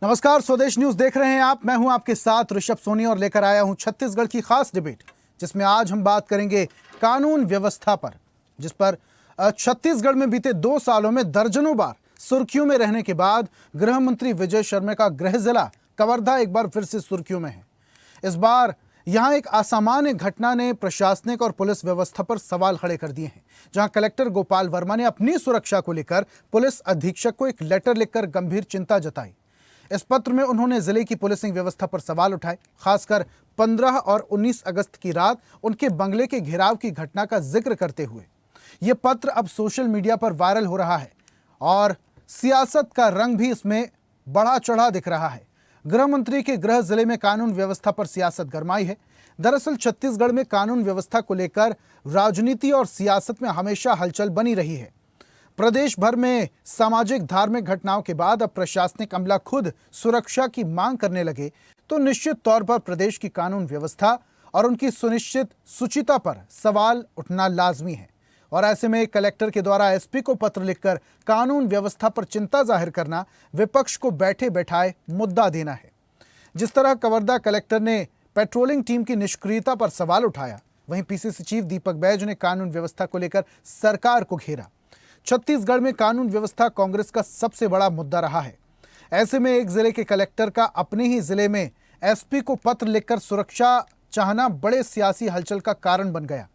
नमस्कार, स्वदेश न्यूज देख रहे हैं आप। मैं हूं आपके साथ ऋषभ सोनी और लेकर आया हूं छत्तीसगढ़ की खास डिबेट, जिसमें आज हम बात करेंगे कानून व्यवस्था पर, जिस पर छत्तीसगढ़ में बीते 2 सालों में दर्जनों बार सुर्खियों में रहने के बाद गृह मंत्री विजय शर्मा का गृह जिला कवर्धा एक बार फिर से सुर्खियों में है। इस बार यहां एक असामान्य घटना ने प्रशासनिक और पुलिस व्यवस्था पर सवाल खड़े कर दिए हैं, जहां कलेक्टर गोपाल वर्मा ने अपनी सुरक्षा को लेकर पुलिस अधीक्षक को एक लेटर लिखकर गंभीर चिंता जताई। इस पत्र में उन्होंने जिले की पुलिसिंग व्यवस्था पर सवाल उठाए, खासकर 15 और 19 अगस्त की रात उनके बंगले के घेराव की घटना का जिक्र करते हुए। यह पत्र अब सोशल मीडिया पर वायरल हो रहा है और सियासत का रंग भी इसमें बढ़ा चढ़ा दिख रहा है। गृह मंत्री के गृह जिले में कानून व्यवस्था पर सियासत गरमाई है। दरअसल छत्तीसगढ़ में कानून व्यवस्था को लेकर राजनीति और सियासत में हमेशा हलचल बनी रही है। प्रदेश भर में सामाजिक धार्मिक घटनाओं के बाद अब प्रशासनिक अमला खुद सुरक्षा की मांग करने लगे, तो निश्चित तौर पर प्रदेश की कानून व्यवस्था और उनकी सुनिश्चित शुचिता पर सवाल उठना लाजमी है। और ऐसे में कलेक्टर के द्वारा एसपी को पत्र लिखकर कानून व्यवस्था पर चिंता जाहिर करना विपक्ष को बैठे बैठाए मुद्दा देना है। जिस तरह कवर्धा कलेक्टर ने पेट्रोलिंग टीम की निष्क्रियता पर सवाल उठाया, वहीं पीसीसी चीफ दीपक बैज ने कानून व्यवस्था को लेकर सरकार को घेरा। छत्तीसगढ़ में कानून व्यवस्था कांग्रेस का सबसे बड़ा मुद्दा रहा है। ऐसे में एक जिले के कलेक्टर का अपने ही जिले में एसपी को पत्र लिखकर सुरक्षा चाहना बड़े सियासी हलचल का कारण बन गया।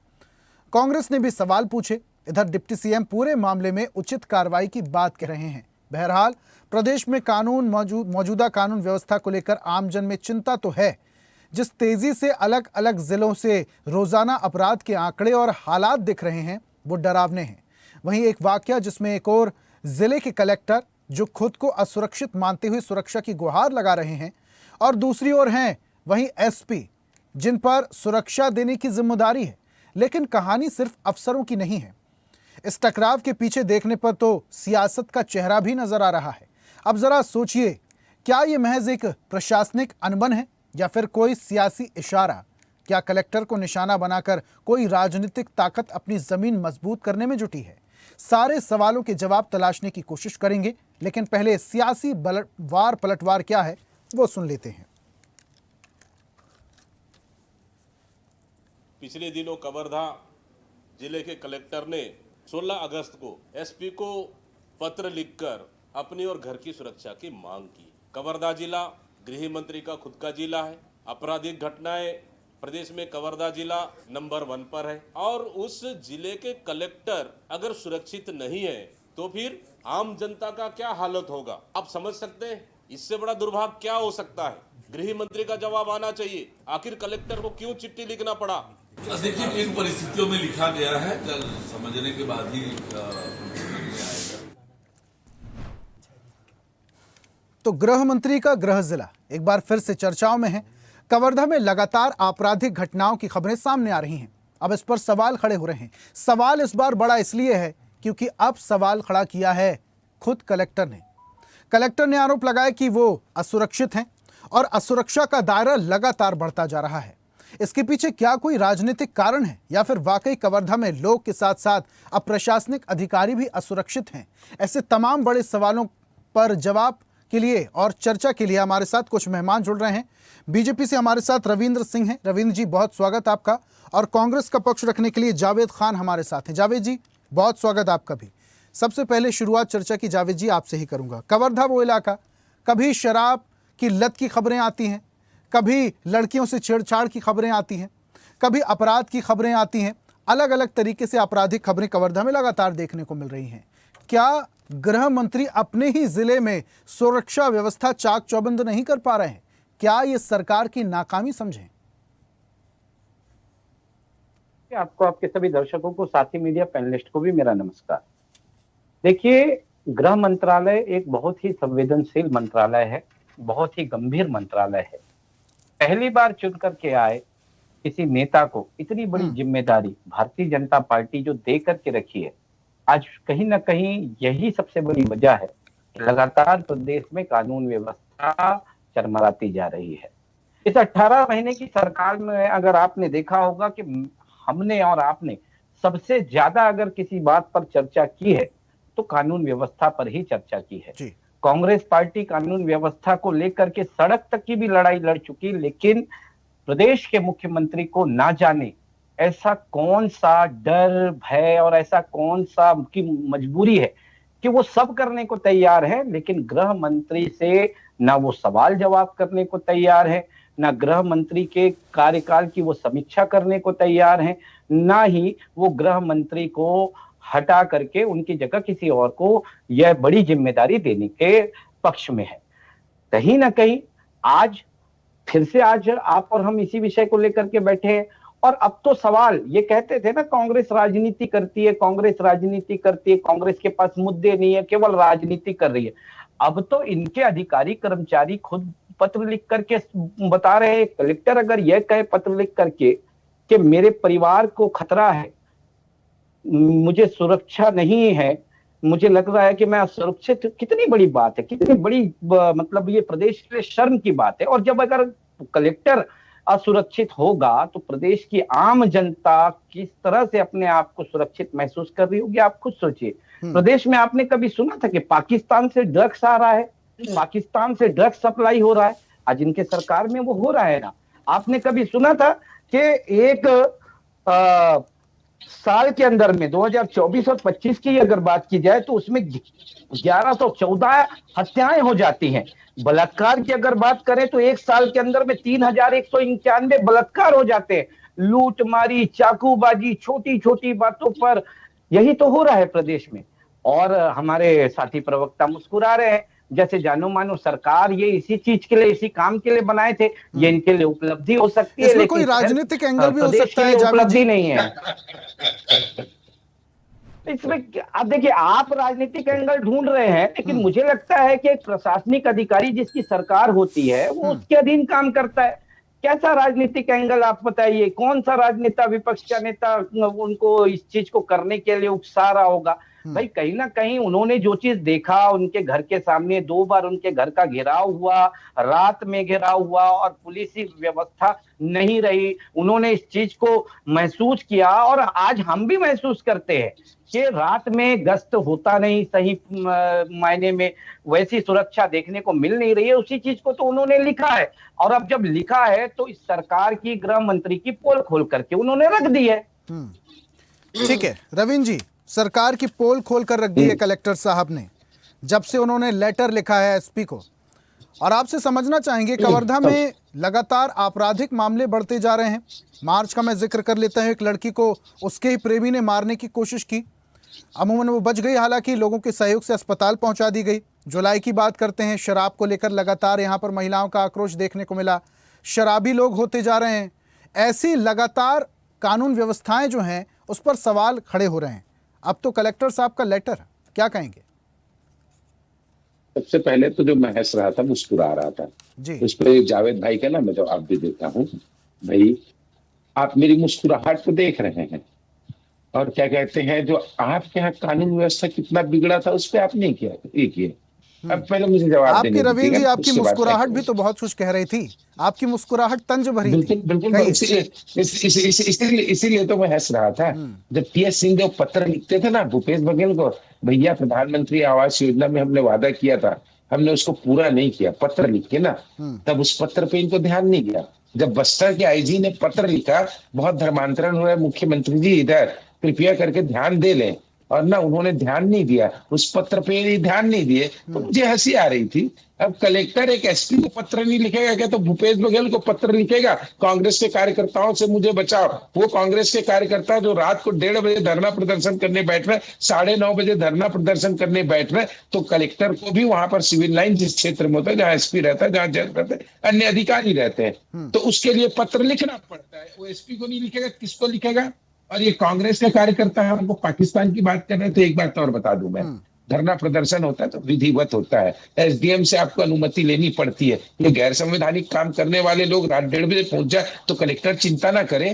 कांग्रेस ने भी सवाल पूछे। इधर डिप्टी सीएम पूरे मामले में उचित कार्रवाई की बात कह रहे हैं। बहरहाल प्रदेश में मौजूदा कानून व्यवस्था को लेकर आमजन में चिंता तो है। जिस तेजी से अलग अलग जिलों से रोजाना अपराध के आंकड़े और हालात दिख रहे हैं, वो डरावने हैं। वहीं एक वाकया जिसमें एक और जिले के कलेक्टर जो खुद को असुरक्षित मानते हुए सुरक्षा की गुहार लगा रहे हैं, और दूसरी ओर हैं वहीं एसपी जिन पर सुरक्षा देने की जिम्मेदारी है। लेकिन कहानी सिर्फ अफसरों की नहीं है। इस टकराव के पीछे देखने पर तो सियासत का चेहरा भी नजर आ रहा है। अब जरा सोचिए, क्या ये महज एक प्रशासनिक अनबन है या फिर कोई सियासी इशारा? क्या कलेक्टर को निशाना बनाकर कोई राजनीतिक ताकत अपनी जमीन मजबूत करने में जुटी है? सारे सवालों के जवाब तलाशने की कोशिश करेंगे, लेकिन पहले सियासी वार पलटवार क्या है वो सुन लेते हैं। पिछले दिनों कवर्धा जिले के कलेक्टर ने 16 अगस्त को एसपी को पत्र लिखकर अपनी और घर की सुरक्षा की मांग की। कवर्धा जिला गृह मंत्री का खुद का जिला है। आपराधिक घटनाएं प्रदेश में कवर्धा जिला नंबर 1 पर है, और उस जिले के कलेक्टर अगर सुरक्षित नहीं है तो फिर आम जनता का क्या हालत होगा? आप समझ सकते हैं इससे बड़ा दुर्भाग्य क्या हो सकता है? गृह मंत्री का जवाब आना चाहिए। आखिर कलेक्टर को क्यों चिट्ठी लिखना पड़ा? देखिए, इन परिस्थितियों में लिखा गया है, कल समझने के बाद ही तो गृह मंत्री का गृह जिला एक बार फिर से चर्चाओं में है। कवर्धा में लगातार आपराधिक घटनाओं की खबरें सामने आ रही हैं। अब इस पर सवाल खड़े हो रहे हैं। सवाल इस बार बड़ा इसलिए है क्योंकि अब सवाल खड़ा किया है खुद कलेक्टर ने। कलेक्टर ने आरोप लगाया कि वो असुरक्षित हैं और असुरक्षा का दायरा लगातार बढ़ता जा रहा है। इसके पीछे क्या कोई राजनीतिक कारण है या फिर वाकई कवर्धा में लोग के साथ साथ अब प्रशासनिक अधिकारी भी असुरक्षित हैं? ऐसे तमाम बड़े सवालों पर जवाब के लिए और चर्चा के लिए हमारे साथ कुछ मेहमान जुड़ रहे हैं। बीजेपी से हमारे साथ रविंद्र सिंह हैं। रविंद्र जी, बहुत स्वागत आपका। और कांग्रेस का पक्ष रखने के लिए जावेद खान हमारे साथ हैं। जावेद जी, बहुत स्वागत आपका भी। सबसे पहले शुरुआत चर्चा की जावेद जी आपसे ही करूंगा। कवर्धा वो इलाका, कभी शराब की लत की खबरें आती हैं, कभी लड़कियों से छेड़छाड़ की खबरें आती हैं, कभी अपराध की खबरें आती हैं। अलग अलग तरीके से आपराधिक खबरें कवर्धा में लगातार देखने को मिल रही हैं। क्या गृह मंत्री अपने ही जिले में सुरक्षा व्यवस्था चाक चौबंद नहीं कर पा रहे हैं? क्या ये सरकार की नाकामी समझें? आपको, आपके सभी दर्शकों को, साथी मीडिया पैनलिस्ट को भी मेरा नमस्कार। देखिए, गृह मंत्रालय एक बहुत ही संवेदनशील मंत्रालय है, बहुत ही गंभीर मंत्रालय है। पहली बार चुन करके आए किसी नेता को इतनी बड़ी जिम्मेदारी भारतीय जनता पार्टी जो दे करके रखी है, आज कहीं ना कहीं यही सबसे बड़ी वजह है कि लगातार प्रदेश में कानून व्यवस्था चरमराती जा रही है। इस 18 महीने की सरकार में अगर आपने देखा होगा कि हमने और आपने सबसे ज्यादा अगर किसी बात पर चर्चा की है तो कानून व्यवस्था पर ही चर्चा की है। कांग्रेस पार्टी कानून व्यवस्था को लेकर के सड़क तक की भी लड़ाई लड़ चुकी, लेकिन प्रदेश के मुख्यमंत्री को ना जाने ऐसा कौन सा डर, भय और ऐसा कौन सा की मजबूरी है कि वो सब करने को तैयार है, लेकिन गृह मंत्री से ना वो सवाल जवाब करने को तैयार है, ना गृह मंत्री के कार्यकाल की वो समीक्षा करने को तैयार है, ना ही वो गृह मंत्री को हटा करके उनकी जगह किसी और को यह बड़ी जिम्मेदारी देने के पक्ष में है। कहीं ना कहीं आज फिर से आज आप और हम इसी विषय को लेकर के बैठे हैं, और अब तो सवाल ये कहते थे ना, कांग्रेस राजनीति करती है, कांग्रेस राजनीति करती है, कांग्रेस के पास मुद्दे नहीं है, केवल राजनीति कर रही है। अब तो इनके अधिकारी कर्मचारी खुद पत्र लिख करके बता रहे हैं, कलेक्टर अगर यह कहे पत्र लिख करके कि मेरे परिवार को खतरा है, मुझे सुरक्षा नहीं है, मुझे लग रहा है कि मैं असुरक्षित, कितनी बड़ी बात है, कितनी बड़ी मतलब ये प्रदेश के लिए शर्म की बात है। और जब अगर कलेक्टर असुरक्षित होगा तो प्रदेश की आम जनता किस तरह से अपने आप को सुरक्षित महसूस कर रही होगी, आप खुद सोचिए। प्रदेश में आपने कभी सुना था कि पाकिस्तान से ड्रग्स आ रहा है, पाकिस्तान से ड्रग्स सप्लाई हो रहा है? आज इनके सरकार में वो हो रहा है ना। आपने कभी सुना था कि एक साल के अंदर में 2024 और 25 की अगर बात की जाए तो उसमें 1114 हत्याएं हो जाती हैं। बलात्कार की अगर बात करें तो एक साल के अंदर में 3191 बलात्कार हो जाते हैं। लूट मारी, चाकूबाजी, छोटी छोटी बातों पर, यही तो हो रहा है प्रदेश में। और हमारे साथी प्रवक्ता मुस्कुरा रहे हैं, जैसे जानो मानो सरकार ये इसी चीज के लिए, इसी काम के लिए बनाए थे, ये इनके लिए उपलब्धि हो सकती है, लेकिन कोई राजनीतिक एंगल भी हो सकता है, उपलब्धि नहीं है। इसमें आप देखिए, आप राजनीतिक एंगल ढूंढ रहे हैं, लेकिन मुझे लगता है कि एक प्रशासनिक अधिकारी जिसकी सरकार होती है वो उसके अधीन काम करता है। कैसा राजनीतिक एंगल आप बताइए, कौन सा राजनेता, विपक्ष का नेता उनको इस चीज को करने के लिए उकसा रहा होगा? भाई कहीं ना कहीं उन्होंने जो चीज देखा, उनके घर के सामने 2 बार उनके घर का घेराव हुआ, रात में घेराव हुआ और पुलिस की व्यवस्था नहीं रही, उन्होंने इस चीज को महसूस किया। और आज हम भी महसूस करते हैं कि रात में गश्त होता नहीं, सही मायने में वैसी सुरक्षा देखने को मिल नहीं रही है। उसी चीज को तो उन्होंने लिखा है, और अब जब लिखा है तो इस सरकार की गृह मंत्री की पोल खोल करके उन्होंने रख दी है। ठीक है रविंद्र जी, सरकार की पोल खोल कर रख दी है कलेक्टर साहब ने, जब से उन्होंने लेटर लिखा है एसपी को। और आपसे समझना चाहेंगे, कवर्धा में लगातार आपराधिक मामले बढ़ते जा रहे हैं। मार्च का मैं जिक्र कर लेता हूं, एक लड़की को उसके ही प्रेमी ने मारने की कोशिश की, अमूमन वो बच गई, हालांकि लोगों के सहयोग से अस्पताल पहुंचा दी गई। जुलाई की बात करते हैं, शराब को लेकर लगातार यहाँ पर महिलाओं का आक्रोश देखने को मिला, शराबी लोग होते जा रहे हैं। ऐसी लगातार कानून व्यवस्थाएं जो हैं उस पर सवाल खड़े हो रहे हैं। अब तो कलेक्टर साहब का लेटर, क्या कहेंगे? सबसे पहले तो जो मैं हंस रहा था, मुस्कुरा रहा था जी, उस पर जावेद भाई का ना मैं जवाब भी देता हूँ। भाई आप मेरी मुस्कुराहट को देख रहे हैं, और क्या कहते हैं, जो आपके यहाँ कानून व्यवस्था कितना बिगड़ा था उस पर आप नहीं किया, ये किए। अब पहले मुझे जवाब आपकी देने रविंद्र जी, आपकी उसके बाद मुस्कुराहट भी तो बहुत कुछ कह रही थी, आपकी मुस्कुराहट तंज भरी थी। बिल्कुल बिल्कुल, इसीलिए तो मैं हंस रहा था। जब PS सिंह पत्र लिखते थे ना भूपेश बघेल को, भैया प्रधानमंत्री आवास योजना में हमने वादा किया था, हमने उसको पूरा नहीं किया, पत्र लिख के ना, तब उस पत्र पे इनको ध्यान नहीं गया। जब बस्तर के IG ने पत्र लिखा, बहुत धर्मांतरण हो रहा है मुख्यमंत्री जी, इधर कृपया करके ध्यान दे लें, और ना उन्होंने ध्यान नहीं दिया, उस पत्र पे ध्यान नहीं दिए, तो मुझे हंसी आ रही थी। अब कलेक्टर एक SP को पत्र नहीं लिखेगा क्या, तो भूपेश बघेल को पत्र लिखेगा, कांग्रेस के कार्यकर्ताओं से मुझे बचाओ। वो कांग्रेस के कार्यकर्ता जो रात को 1:30 बजे धरना प्रदर्शन करने बैठ रहे, 9:30 बजे धरना प्रदर्शन करने बैठ रहे, तो कलेक्टर को भी वहां पर सिविल लाइन जिस क्षेत्र में होता है, जहाँ SP रहता है, जहाँ जज रहते हैं, अन्य अधिकारी रहते हैं, तो उसके लिए पत्र लिखना पड़ता है। वो SP को नहीं लिखेगा, किसको लिखेगा? और ये कांग्रेस के कार्यकर्ता हमको पाकिस्तान की बात कर रहे थे। एक बात और बता दूं मैं, धरना प्रदर्शन होता है तो विधिवत होता है, SDM से आपको अनुमति लेनी पड़ती है। ये गैर संवैधानिक काम करने वाले लोग रात 1:30 बजे पहुंच जाए तो कलेक्टर चिंता ना करे।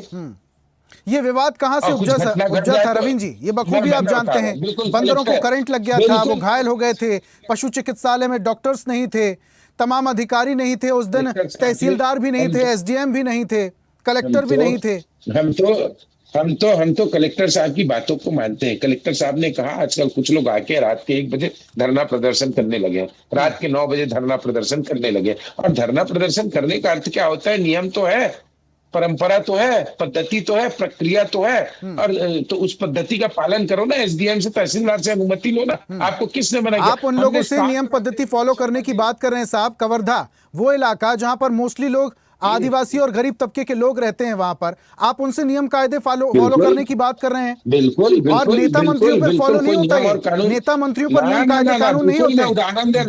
ये विवाद कहां से उपजा था रविंद्र जी? ये बखूबी आप जानते हैं, बंदरों को करंट लग गया था, वो घायल हो गए थे, पशु चिकित्सालय में डॉक्टर्स नहीं थे, तमाम अधिकारी नहीं थे उस दिन, तहसीलदार भी नहीं थे, SDM भी नहीं थे, कलेक्टर भी नहीं थे। हम तो कलेक्टर साहब की बातों को मानते हैं। कलेक्टर साहब ने कहा आजकल कुछ लोग आके रात के 1 बजे धरना प्रदर्शन करने लगे हैं, रात के 9 बजे धरना प्रदर्शन करने लगे। और धरना प्रदर्शन करने का अर्थ क्या होता है? नियम तो है, परंपरा तो है, पद्धति तो है, प्रक्रिया तो है, और तो उस पद्धति का पालन करो ना। एसडीएम से, तहसीलदार से अनुमति लो ना। आपको किसने मना किया? आप उन लोगों से नियम पद्धति फॉलो करने की बात कर रहे हैं साहब। कवर्धा वो इलाका जहां पर मोस्टली लोग आदिवासी और गरीब तबके के लोग रहते हैं, वहां पर आप उनसे नियम कायदे फॉलो करने की बात कर रहे हैं। बिल्कुल बिल्कुल। और नेता मंत्रियों पर फॉलो नहीं होता है। नेता मंत्रियों पर नियम कायदे कानून नहीं होते।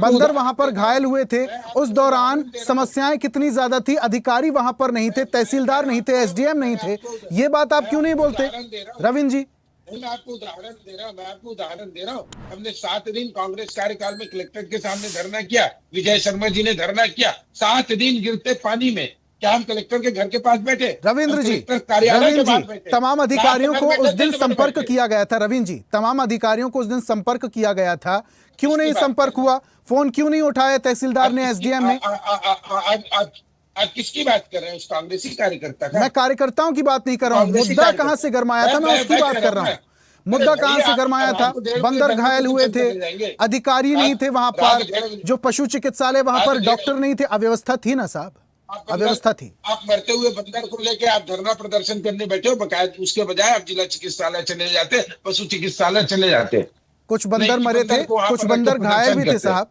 बंदर वहां पर घायल हुए थे, उस दौरान समस्याएं कितनी ज्यादा थी, अधिकारी वहां पर नहीं थे, तहसीलदार नहीं थे, एसडीएम नहीं थे। ये बात आप क्यों नहीं बोलते रविंद्र जी? मैं आपको उदाहरण दे रहा हूँ। हमने 7 दिन कांग्रेस कार्यकाल में कलेक्ट्रेट के सामने धरना किया। विजय शर्मा जी ने धरना किया, 7 दिन गिरते पानी में। क्या हम कलेक्टर के घर के पास बैठे? रविंद्र जी, तमाम अधिकारियों को उस दिन संपर्क किया गया था। रविंद्र जी, तमाम अधिकारियों को उस दिन संपर्क किया गया था, क्यों नहीं संपर्क हुआ? फोन क्यों नहीं उठाया तहसीलदार ने, एसडीएम ने? आज किसकी बात कर रहे हैं? उस कांग्रेसी कार्यकर्ता का? मैं कार्यकर्ताओं की बात नहीं कर रहा हूँ। मुद्दा कहां से गरमाया था, मैं उसकी बात कर रहा हूँ। मुद्दा कहां से गरमाया था? बंदर घायल हुए थे, अधिकारी नहीं थे वहां पर, जो पशु चिकित्सालय वहां पर डॉक्टर नहीं थे। अव्यवस्था थी ना साहब, अव्यवस्था थी। आप मरते हुए बंदर को लेके आप धरना प्रदर्शन करने बैठे हो, बकायद उसके बजाय आप जिला चिकित्सालय चले जाते, पशु चिकित्सालय चले जाते। कुछ बंदर मरे थे, कुछ बंदर घायल भी थे साहब।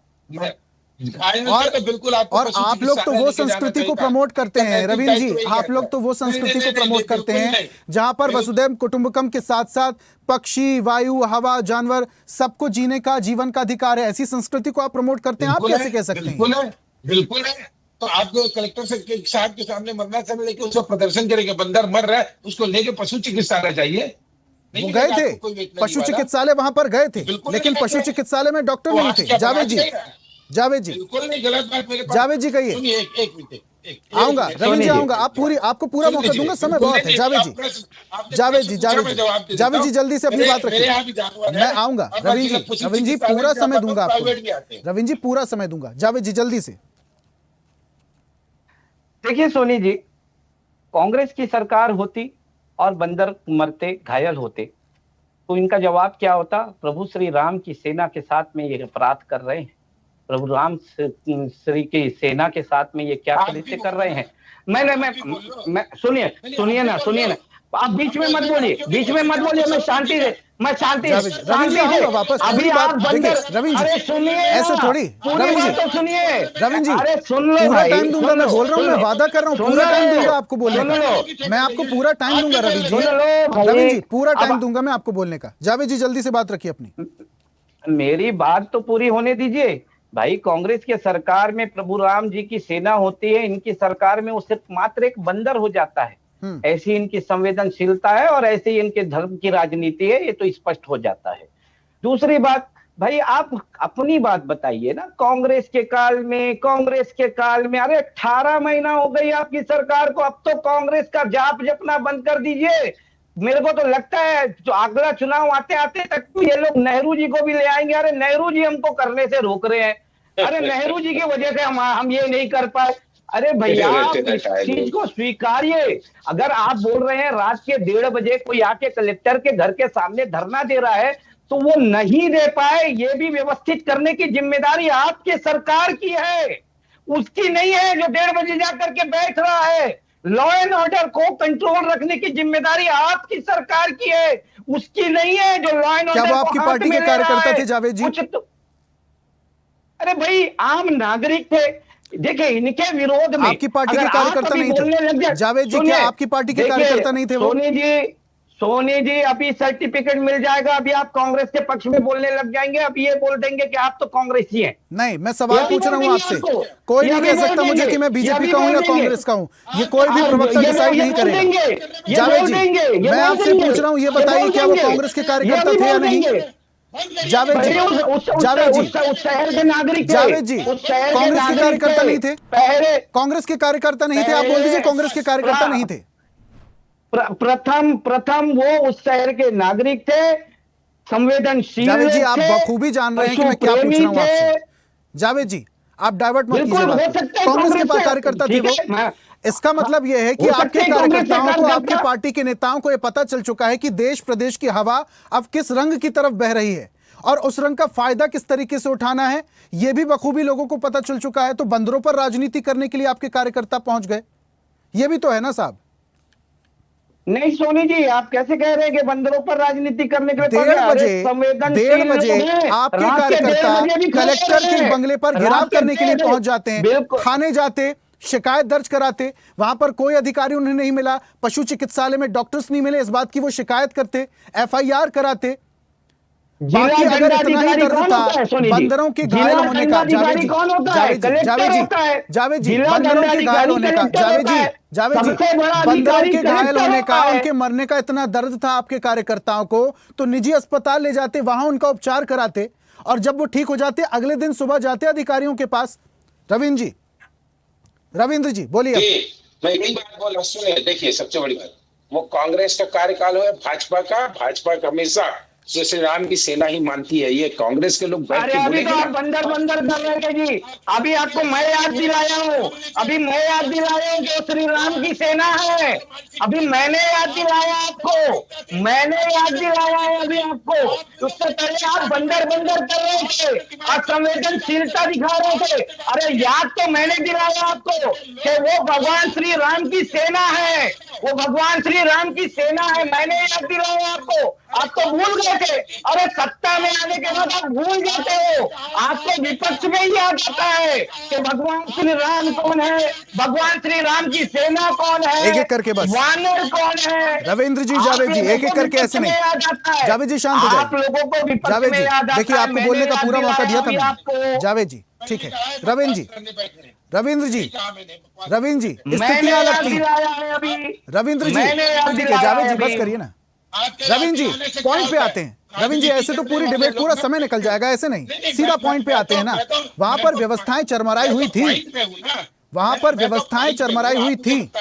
और आप लोग तो वो संस्कृति को प्रमोट करते हैं रविंद्र जी, आप लोग तो वो संस्कृति को प्रमोट करते हैं जहां पर वसुधैव कुटुंबकम के साथ साथ पक्षी, वायु, हवा, जानवर सबको जीने का, जीवन का अधिकार है। ऐसी संस्कृति को आप प्रमोट करते हैं, आप कैसे कह सकते हैं? बिल्कुल है। तो आपको कलेक्टर साहब के सामने मरना चाहिए, लेकिन उसका प्रदर्शन करेंगे। बंदर मर रहा है, उसको लेके पशु चिकित्सालय चाहिए। वो गए थे पशु चिकित्सालय, वहां पर गए थे, लेकिन पशु चिकित्सालय में डॉक्टर नहीं थे। जावेद जी, बिल्कुल नहीं, गलत बात मेरे पास। जावेद जी कहिए। एक मिनट, आऊंगा रविंद्र जी, आऊंगा। आपको पूरा मौका दूंगा, समय बहुत है। जावेद जी जल्दी से अपनी बात रखिए। मैं आऊंगा रविंद्र जी, पूरा समय दूंगा आपको। रविंद्र जी पूरा समय दूंगा। जावेद जी जल्दी से। देखिए सोनी जी, कांग्रेस की सरकार होती और बंदर मरते, घायल होते, तो इनका जवाब क्या होता? प्रभु श्री राम की सेना के साथ में ये अपराध कर रहे हैं, प्रभु राम श्री की सेना के साथ में ये क्या कृत्य कर रहे हैं। मैं सुनिए ना, आप बीच में मत बोलिए, मैं शांति से वापस अभी आप रविंद्र जी सुनिए, ऐसे थोड़ी रविंद्र जी अरे सुन लो, पूरा टाइम दूंगा। मैं बोल रहा हूँ, मैं वादा कर रहा हूँ, पूरा टाइम दूंगा आपको बोलने का। मैं आपको पूरा टाइम दूंगा रविंद्र जी, पूरा टाइम दूंगा मैं आपको बोलने का। जावेद जी जल्दी से बात रखिए अपनी। मेरी बात तो पूरी होने दीजिए भाई। कांग्रेस के सरकार में प्रभु राम जी की सेना होती है, इनकी सरकार में वो सिर्फ मात्र एक बंदर हो जाता है। ऐसी इनकी संवेदनशीलता है और ऐसे ही इनके धर्म की राजनीति है, ये तो स्पष्ट हो जाता है। दूसरी बात भाई, आप अपनी बात बताइए ना। कांग्रेस के काल में अरे 18 महीना हो गई आपकी सरकार को, अब तो कांग्रेस का जाप जपना बंद कर दीजिए। मेरे को तो लगता है जो अगला चुनाव आते आते तक तो ये लोग नेहरू जी को भी ले आएंगे। अरे नेहरू जी हमको करने से रोक रहे हैं, अरे नेहरू जी की वजह से हम ये नहीं कर पाए। अरे भैया आप इस चीज को स्वीकारिए। अगर आप बोल रहे हैं रात के 1:30 बजे कोई आके कलेक्टर के घर के सामने धरना दे रहा है, तो वो नहीं दे पाए, ये भी व्यवस्थित करने की जिम्मेदारी आपके सरकार की है, उसकी नहीं है जो 1:30 बजे जाकर के बैठ रहा है। लॉ एंड ऑर्डर को कंट्रोल रखने की जिम्मेदारी आपकी सरकार की है, उसकी नहीं है जो लॉ एंड ऑर्डर। क्या वो आपकी पार्टी के कार्यकर्ता थे जावेद जी? अरे भाई आम नागरिक थे। देखिए इनके विरोध में आपकी पार्टी के कार्यकर्ता नहीं थे जावेद जी? क्या आपकी पार्टी के कार्यकर्ता नहीं थे वो? सोनी जी अभी सर्टिफिकेट मिल जाएगा, अभी आप कांग्रेस के पक्ष में बोलने लग जाएंगे, अब ये बोल देंगे कि आप तो कांग्रेसी हैं। नहीं, मैं सवाल पूछ रहा हूं आपसे। कोई नहीं कह सकता मुझे कि मैं बीजेपी का हूं या कांग्रेस का हूं, ये कोई भी प्रवक्ता डिसाइड नहीं करेगा। जावेद जी मैं आपसे पूछ रहा हूं, ये बताइए क्या वो कांग्रेस के कार्यकर्ता थे या नहीं? जावेद जी उस शहर के नागरिक, जावेद जी कांग्रेस के कार्यकर्ता नहीं थे? कांग्रेस के कार्यकर्ता नहीं थे? आप बोल दीजिए कांग्रेस के कार्यकर्ता नहीं थे। प्रथम वो उस शहर के नागरिक थे, संवेदनशील। जावेद जी आप बखूबी जान रहे हैं कि मैं क्या पूछ रहा हूं आपसे। जावेद जी आप डाइवर्ट मत कीजिए। कांग्रेस के कार्यकर्ता थे वो? इसका मतलब यह है कि हो सकता आपके है कांग्रेस कार्यकर्ताओं सरकार को, जब आपकी तक- पार्टी के नेताओं को यह पता चल चुका है कि देश प्रदेश की हवा अब किस रंग की तरफ बह रही है और उस रंग का फायदा किस तरीके से उठाना है, यह भी बखूबी लोगों को पता चल चुका है। तो बंदरों पर राजनीति करने के लिए आपके कार्यकर्ता पहुंच गए, यह भी तो है ना साहब। नहीं सोनी जी, आप कैसे कह रहे हैं कि बंदरों पर राजनीति करने के लिए पहुंच 1:30 गए? अरे बजे संवेदनशील लोग हैं। आपके रात के 1:30 कार्यकर्ता बजे भी खड़े कलेक्टर के रहे। बंगले पर रात घेराव के करने के लिए 1:30 पहुंच जाते हैं, बिल्कुल। थाने जाते, शिकायत दर्ज कराते, वहां पर कोई अधिकारी उन्हें नहीं मिला, पशु चिकित्सालय में डॉक्टर्स नहीं मिले, इस बात की वो शिकायत करते, एफआईआर कराते। जिला बाकी अगर इतना ही दंडाधिकारी दर्द कौन था होता है सोनी जी? बंदरों के जिला घायल होने का, दंडाधिकारी कौन होता है? जावेद जी, कलेक्टर होता है। जावेद जी, जिला बंदरों के घायल दंडाधिकारी होने का, कलेक्टर जावेद होता जी, है। जावेद जी, सबसे बड़ा बंदरों अधिकारी के घायल कलेक्टर होने का, होता है। उनके मरने का इतना दर्द था आपके कार्यकर्ताओं को, तो निजी अस्पताल ले जाते, वहां उनका उपचार कराते, और जब वो ठीक हो जाते अगले दिन सुबह जाते अधिकारियों के पास। रविंद्र जी बोलिए। जी, मैं यही बात बोल रहा, सुनिए, देखिए सबसे बड़ी बात, वो कांग्रेस का कार्यकाल हो या भाजपा का हमेशा श्री राम की सेना ही मानती है। ये कांग्रेस के लोग बैठ अरे के अभी बोलेंगे तो आप ना, बंदर बंदर कर रहे थे जी। अभी आपको मैं याद दिलाया हूँ, अभी मैं याद दिलाया हूँ जो श्री राम की सेना है। अभी मैंने याद दिलाया आपको, मैंने याद दिलाया है अभी आपको। उससे पहले आप बंदर बंदर कर रहे थे, आप संवेदनशीलता दिखा रहे थे। अरे याद तो मैंने दिलाया आपको कि वो भगवान श्री राम की सेना है, वो भगवान श्री राम की सेना है। मैंने याद दिलाया आपको, आप तो भूल गए थे। अरे सत्ता में आने के बाद आप भूल जाते हो, आपको विपक्ष में ही याद आता है कि भगवान श्री राम कौन है, भगवान श्री राम की सेना कौन है, एक-एक करके बस। वानर कौन है। रविंद्र जी, जावेद जी, एक-एक करके ऐसे नहीं। जावेद जी शांत हो जाइए। आप लोगों को विपक्ष जावेद में जी, याद आता है। देखिए आपको मैंने बोलने का याद पूरा मौका दिया था दिलाया मैंने। आपको। जावेद जी ठीक है। रविंद्र जी, मैंने स्थितियां अलग याद थी। दिलाया है अभी। रविंद्र जी मैंने याद ठीक है, दिलाया जावेद जी है बस अभी। करिए ना। रविंद्र जी पॉइंट पे आते हैं। रविंद्र जी ऐसे तो पूरी डिबेट, पूरा समय निकल जाएगा, ऐसे नहीं, सीधा पॉइंट पे आते हैं ना। वहां पर व्यवस्थाएं चरमराई हुई थी, वहां पर व्यवस्थाएं चरमराई हुई थी।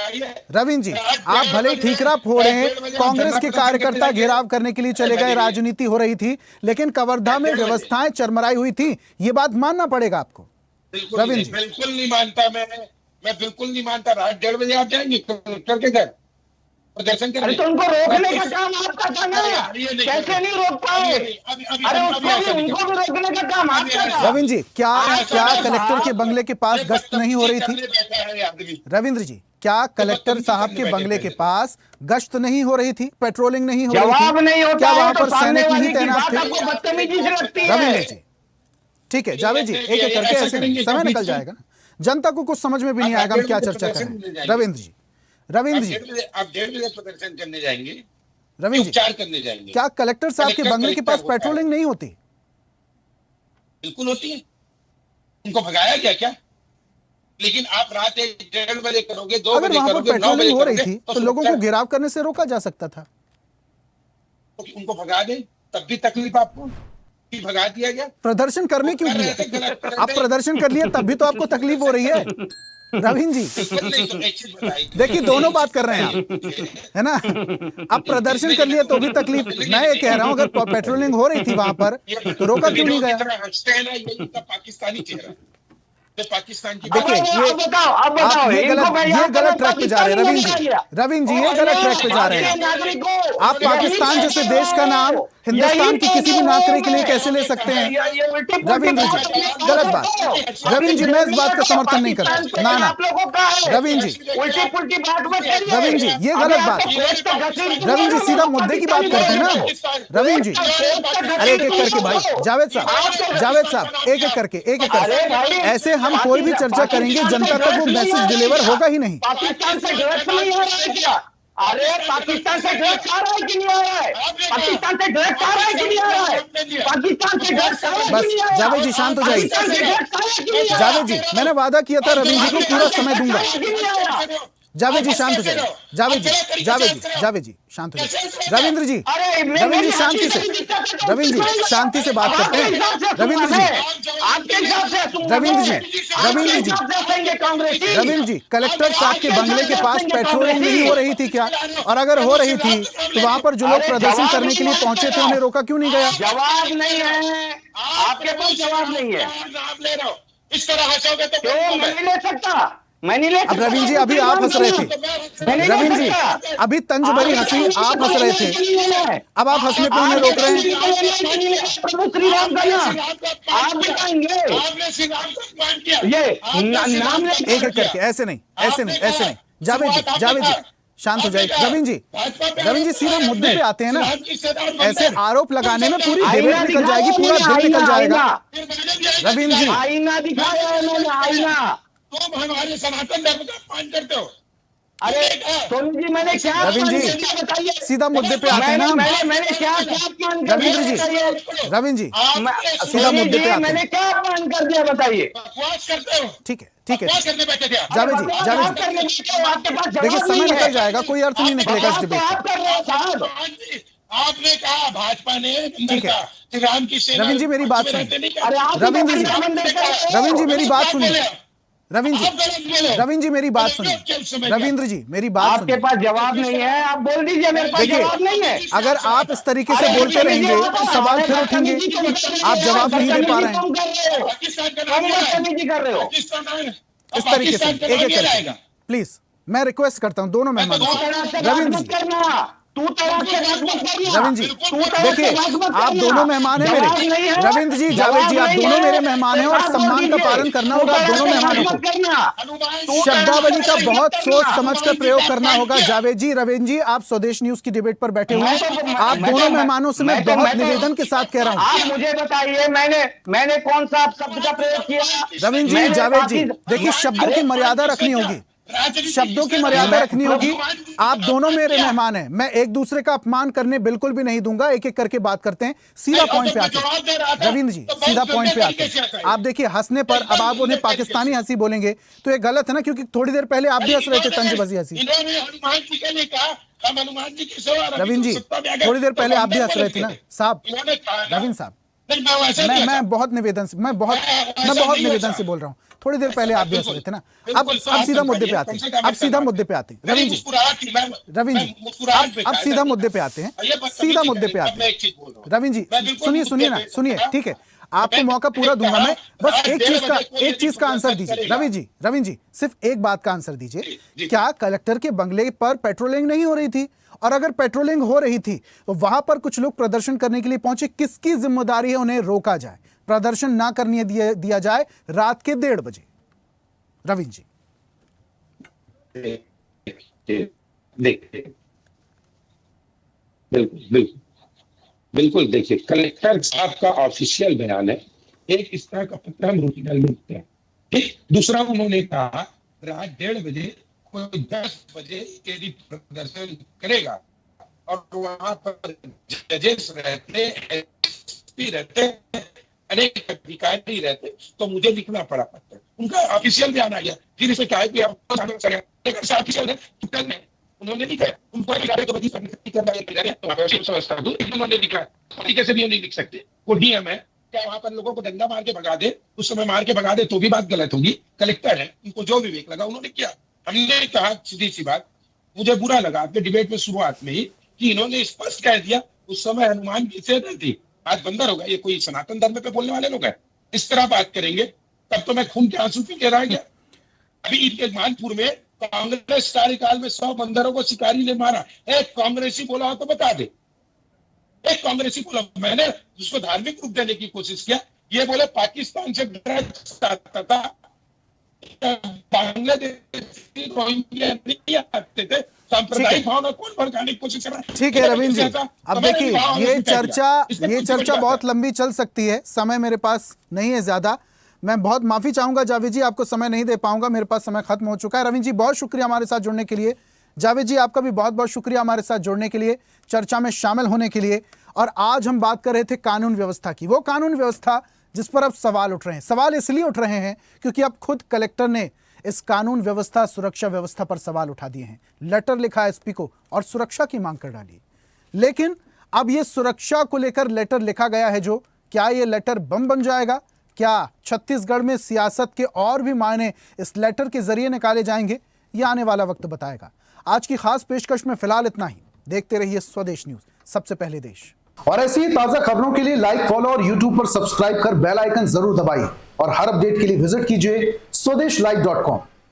रविंद्र जी आप भले ही ठीकरा फोड़े, कांग्रेस के कार्यकर्ता घेराव करने के लिए चले गए, राजनीति हो रही थी, लेकिन कवर्धा में व्यवस्थाएं चरमराई हुई थी, ये बात मानना पड़ेगा आपको। रविंद्र जी बिल्कुल नहीं मानता, मैं बिल्कुल नहीं मानता। रात 1:30 बजे आप जाएंगे कलेक्टर के घर प्रदर्शन अरे करने। तो उनको रोकने का काम आपका था ना, कैसे नहीं रोक पाए? अरे उसको भी, उनको भी रोकने का काम आपका था। रविंद्र जी क्या कलेक्टर के बंगले के पास गश्त नहीं हो रही थी? रविंद्र जी क्या कलेक्टर साहब के बंगले के पास गश्त नहीं हो रही थी, पेट्रोलिंग नहीं हो रही जवाब थी? नहीं होता क्या है वहां तो पर सामने सैनिक वाले नहीं की तैनात बात थे? आपको बदतमीजी से लगती रविंद्र है। जी ठीक है, जावेद जी एक करके ऐसे नहीं, समय निकल जाएगा ना, जनता को कुछ समझ में भी नहीं आएगा हम क्या चर्चा करें। रविंद्र जी आप 1:30 बजे प्रदर्शन करने जाएंगे, रविंद्र जी उपचार करने जाएंगे। क्या कलेक्टर साहब के बंगले के पास पेट्रोलिंग नहीं होती? बिल्कुल होती है। उनको भगाया गया क्या? लेकिन आप रात 1:30 बजे करोगे, 2 अगर बजे वहां पर करोगे, 9 बजे पेट्रोलिंग हो रही करोगे, थी तो लोगों को घेराव करने से रोका जा सकता था। उनको भगा दे, तब भी तकलीफ आपको, कि भगा दिया गया। प्रदर्शन करने क्यों कर रहे थे, दिया? गलत कर रहे आप थे। प्रदर्शन कर लिए तब भी तो आपको तकलीफ हो रही है। रविंद्र जी बिल्कुल नहीं, तो एक चीज बताइए। देखिए दोनों बात कर रहे हैं आप, है ना। आप प्रदर्शन कर लिए तो भी तकलीफ, मैं ये कह रहा हूं अगर पेट्रोलिंग हो रही थी वहां पर तो रोका क्यों नहीं गया? हंसते हैं ना, यही उनका पाकिस्तानी चेहरा, जो पाकिस्तान की देखिए अब बताओ आप ये गलत ट्रैक पे जा रहे हैं रविंद्र जी। रविंद्र जी ये गलत ट्रैक पे जा रहे हैं। आप पाकिस्तान जैसे देश का नाम हिंदुस्तान की किसी भी नागरिक के लिए कैसे ले सकते हैं? रविंद्र जी गलत बात। रविंद्र जी मैं इस बात का समर्थन नहीं करता, ना ना रविंद्र जी, उल्टी पुल्टी बात मत करिए। रविंद्र जी ये गलत बात है। रविंद्र जी सीधा मुद्दे की बात करते हैं ना रविंद्र जी। अरे एक एक करके भाई, जावेद साहब एक एक करके ऐसे हम कोई भी चर्चा करेंगे जनता तक वो मैसेज डिलीवर होगा ही नहीं। पाकिस्तान से ड्रग्स नहीं आ रहा है क्या? अरे पाकिस्तान से ड्रग्स आ रहा है कि नहीं आ रहा है? पाकिस्तान से ड्रग्स आ रहा है कि नहीं आ रहा है? पाकिस्तान से ड्रग्स आ रहा है कि बस नहीं आ रहा है? जावेद जी शांत हो जाइए। पाकिस्तान से ड्रग्स आ रहा है कि नहीं आ रहा है? जावेद जी मैंने वादा किया था रविंद्र जी को पूरा समय दूंगा। जावेद जी शांत हो जाइए। जावेद जी शांत हो जाइए। रविंद्र जी शांति से, रविंद्र जी शांति से बात करते हैं। रविंद्र जी कलेक्टर साहब के बंगले के पास पेट्रोलिंग नहीं हो रही थी क्या? और अगर हो रही थी तो वहां पर जो लोग प्रदर्शन करने के लिए पहुंचे थे उन्हें रोका क्यों नहीं गया? जवाब नहीं है, आपके पास जवाब नहीं है। नाम ले रहा हूं, इस तरह हंसोगे तो क्यों नहीं ले सकता? मैं नहीं ले अब रवीन जी अभी आप हंस रहे थे, रवीन जी अभी तंज भरी हंसी आप हंस रहे थे, अब आप हंसने पे उन्हें रोक रहे हैं। प्रभु श्री राम का नाम आप बताएंगे, आपने श्री राम को अपमान किया, ये नाम एक एक करके, ऐसे नहीं, ऐसे नहीं, ऐसे नहीं। जावेद जी शांत हो जाइए। रवीन जी सीधा मुद्दे पे आते हैं ना, ऐसे आरोप लगाने में पूरी डिबेट निकल जाएगी, पूरा दिन निकल जाएगा। रवीन जी आईना दिखाया है मैंने, आईना। तुम हमारे सनातन धर्म का अपमान करते हो। अरे सोनू जी मैंने क्या रवीन जी बताइए, सीधा मुद्दे पे आते हैं ना हम। मैंने क्या अपमान कर रवींद्र दिया जी, बताइए? रवीन जी सीधा मुद्दे पे आते मैंने हैं। क्या अपमान कर दिया बताइए? बकवास करते हो, ठीक है, ठीक है। बकवास करने बैठे थे आप। जावेद जी देखिए समय निकल जाएगा, कोई अर्थ नहीं निकलेगा इस डिबेट आप का। कर रहे हो साहब। आपने कहा भाजपा ने ठीक है। श्री राम की सेना, रवीन जी मेरी बात सुनिए। अरे आप रवींद्र जी, रवीन जी मेरी बात सुनिए। रवीन आप गलत बोले। रवीन जी मेरी बात सुनिए। रवींद्र जी मेरी बात आपके सुनिए। पास जवाब नहीं है, आप बोल दीजिए मेरे पास देखिए, जवाब नहीं है। अगर आप इस तरीके से बोलते रहेंगे तो सवाल फिर उठेंगे, आप जवाब नहीं दे पा रहे हैं। पाकिस्तान का नाम क्या है? बदतमीजी कर रहे हो। पाकिस्तान है। इस तरीके से पाकिस्तान का एक नाम एक क्या करके रहेगा? प्लीज मैं रिक्वेस्ट करता हूं दोनों मेहमानों तू से। तड़ाक से बात रवींद्र मत जी, करना, तू तड़ाक से बात मत करना। रवीन जी तू तड़ाक से देखिए बात मत आप करना। दोनों मेहमान हैं जवाब नहीं मेरे। है, रवींद्र जी, जावेद जी, आप जवाब नहीं दोनों है। मेरे मेहमान हैं और जवाब सम्मान का दीजिए। पालन करना तू होगा तड़ाक दोनों से मेहमानों बात को। मत करना। तू शब्दावली का तड़ाक से बहुत बात सोच करना। समझ कर प्रयोग करना होगा। जावेद जी, रवीन जी, आप स्वदेश न्यूज की डिबेट पर बैठे हुए हैं, आप दोनों मेहमानों से मैं बहुत निवेदन के साथ कह रहा हूं। आप मुझे बताइए मैंने कौन सा शब्द का प्रयोग किया? रवीन जी, मैंने जावेद जी, पाकिस्तान- देखिए शब्दों की मर्यादा रखनी होगी, शब्दों की मर्यादा रखनी होगी। आप दोनों मेरे मेहमान हैं, मैं एक दूसरे का अपमान करने बिल्कुल भी नहीं दूंगा। एक एक करके बात करते हैं, सीधा पॉइंट पे आते हैं। रवींद्र जी सीधा पॉइंट पे आते हैं। आप देखिए हंसने पर अब आप उन्हें पाकिस्तानी हंसी बोलेंगे तो ये गलत है ना, क्योंकि थोड़ी देर पहले आप भी हंस रहे थे तंज बजी हंसी। इन्होंने हनुमान जी के लिए कहा, हम हनुमान जी की सेवा। रवीन जी थोड़ी देर पहले आप भी हंस रहे थे ना साहब। इन्होंने कहा ना- रवीन साहब नहीं, मैं वैसे नहीं मैं हंसा। बहुत निवेदन से मैं बहुत निवेदन से बोल रहा हूँ। थोड़ी देर पहले आप भी हंस रहे थे ना। अब सीधा मुद्दे पे आते हैं, अब सीधा मुद्दे पे आते हैं। रवीन जी, रवीन जी अब सीधा मुद्दे पे आते हैं, सीधा मुद्दे पे आते हैं। रवीन जी सुनिए ना, सुनिए, ठीक है आपको मौका पूरा दूंगा मैं, बस एक चीज का आंसर दीजिए। रवीन जी सिर्फ एक बात का आंसर दीजिए। क्या कलेक्टर के बंगले पर पेट्रोलिंग नहीं हो रही थी? और अगर पेट्रोलिंग हो रही थी तो वहां पर कुछ लोग प्रदर्शन करने के लिए पहुंचे, किसकी जिम्मेदारी है उन्हें रोका जाए, प्रदर्शन ना करने दिया जाए रात के 1:30 बजे? रवीन जी देखिए बिल्कुल देखिए, कलेक्टर साहब का ऑफिशियल बयान है। एक इस तरह का पत्र हम रोटिकल में लिखते हैं, ठीक। दूसरा उन्होंने कहा रात 1:30 बजे कोई 10 बजे यदि प्रदर्शन करेगा और वहां पर जजेस रहते, एसपी रहते, अनेक अधिकारी रहते, तो मुझे लिखना पड़ा पत्र। उनका ऑफिशियल बयान आ गया। फिर इसे क्या है कि ऑफिशियल है, उन्होंने लिखा है, उनको लिखा है तो बड़ी करना है, उन्होंने लिखा है, तरीके से भी नहीं लिख सकते। वो डीएम है, क्या वहां पर लोगों को डंडा मार के भगा दे, उस समय मार के भगा दे तो भी बात गलत होगी। कलेक्टर है, उनको जो विवेक लगा उन्होंने किया। हमने कहा सीधी सी बात, मुझे बुरा लगा आपके डिबेट में शुरुआत में ही कि इन्होंने स्पष्ट कह दिया उस समय हनुमान जी से नहीं थी, आज बंदर होगा। ये कोई सनातन धर्म पे बोलने वाले लोग हैं? इस तरह बात करेंगे तब तो मैं खून के आंसू पी के रह गया। अभी इनके मानपुर में कांग्रेस कार्यकाल में 100 बंदरों को शिकारी ने मारा। एक कांग्रेसी बोला हो तो बता दे, एक कांग्रेसी बोला। मैंने उसको धार्मिक रूप देने की कोशिश किया। ये बोले पाकिस्तान से ड्रग्स आता था, बांग्लादेश नहीं आते थे, सांप्रदायिक भावना कौन भड़काने की कोशिश कर रहा है? ठीक है रवीन जी, अब देखिए ये चर्चा बहुत लंबी चल सकती है, समय मेरे पास नहीं है ज्यादा। मैं बहुत माफी चाहूंगा जावेद जी, आपको समय नहीं दे पाऊंगा, मेरे पास समय खत्म हो चुका है। रवीन जी बहुत शुक्रिया हमारे साथ जुड़ने के लिए। जावेद जी आपका भी बहुत बहुत शुक्रिया हमारे साथ जुड़ने के लिए, चर्चा में शामिल होने के लिए। और आज हम बात कर रहे थे कानून व्यवस्था की, वो कानून व्यवस्था जिस पर अब सवाल उठ रहे हैं। सवाल इसलिए उठ रहे हैं क्योंकि अब खुद कलेक्टर ने इस कानून व्यवस्था, सुरक्षा व्यवस्था पर सवाल उठा दिए हैं। लेटर लिखा एसपी को और सुरक्षा की मांग कर डाली। लेकिन अब ये सुरक्षा को लेकर लेटर लिखा गया है, जो क्या ये लेटर बम बन जाएगा? क्या छत्तीसगढ़ में सियासत के और भी मायने इस लेटर के जरिए निकाले जाएंगे? ये आने वाला वक्त बताएगा। आज की खास पेशकश में फिलहाल इतना ही। देखते रहिए स्वदेश न्यूज, सबसे पहले देश। और ऐसी ही ताजा खबरों के लिए लाइक, फॉलो और यूट्यूब पर सब्सक्राइब कर बेल आइकन जरूर दबाइए। और हर अपडेट के लिए विजिट कीजिए स्वदेशलाइव.com।